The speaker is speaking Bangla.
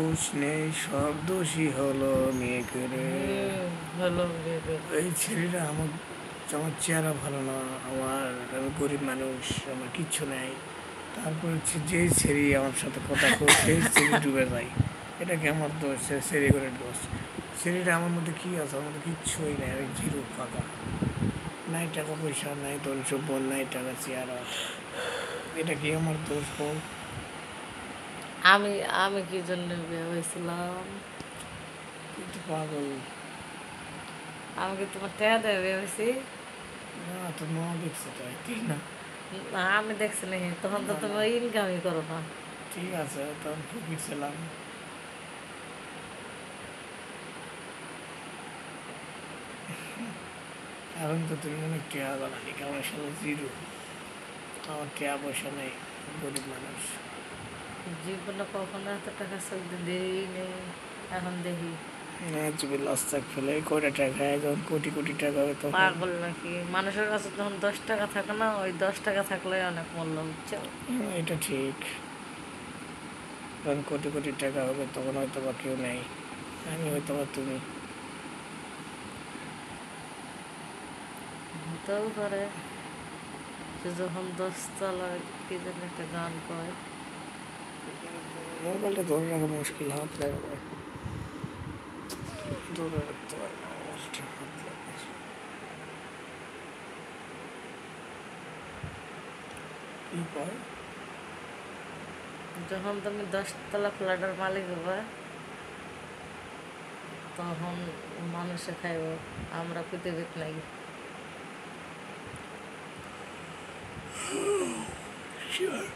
দোষ নেই, সব দোষই হলো মেয়ে করে। হলো এই ছেলেটা আমার আমার চেহারা ভালো না, আমি গরিব মানুষ, আমার কিচ্ছু নেই, তারপর যে ছেলে আমার সাথে কথা কয় সেই ছেলে ডুবে যায়। এটা কি আমার দোষ? ছেলে করে দোষ? ছেলেটা আমার মধ্যে কী আছে? আমার মধ্যে কিচ্ছুই নেই, আমি জিরো ফাঁকা, নাই টাকা পয়সা, নাই ধন সম্পদ, নাই টাকা চেহারা। এটা কি আমার দোষ বল? আমি আমি কি জন্য বিয়ে হয়েছিলাম? তুই তো পাগল। আমি কি তোমার টেয়া দেবে বিয়ে হয়েছি? না, তোর মা দেখছে তাই, ঠিক না? না, আমি দেখছি না, তখন তো তুমি ইনকামই করো না। ঠিক আছে, তখন ফকির ছিলাম। এখন তো তুমি অনেক টেয়া বানালি, আমার সাথে জিরো, আমার টেয়া পয়সা নেই, গরিব মানুষ। জীবনে কখনো এত টাকা চোখ দিই নেই, এখন দেখি। লাস্তাক ফেলে কয়টা টাকা, যখন কোটি কোটি টাকা হবে তখন। পাগল নাকি? মানুষের কাছে যখন 10 টাকা থাকে না, ওই 10 টাকা থাকলে অনেক মূল্য, বুঝছো? এটা ঠিক, যখন কোটি কোটি টাকা হবে তখন হয়তো বা কেউ নেই, আমি হয়তো বা তুমি। হতেও পারে যে যখন 10 তলা কি যেন একটা গান কয়। মোবাইলটা ধরে রাখা মুশকিল, হাত লাগবে, ধরে রাখতে পারে না মোবাইলটা, হাত লাগবে। কি কয়? যখন তুমি 10 তলা ফ্ল্যাটের মালিক হবে, তখন মানুষে খাইব, আমরা পৃথিবীতে নাই। Sure.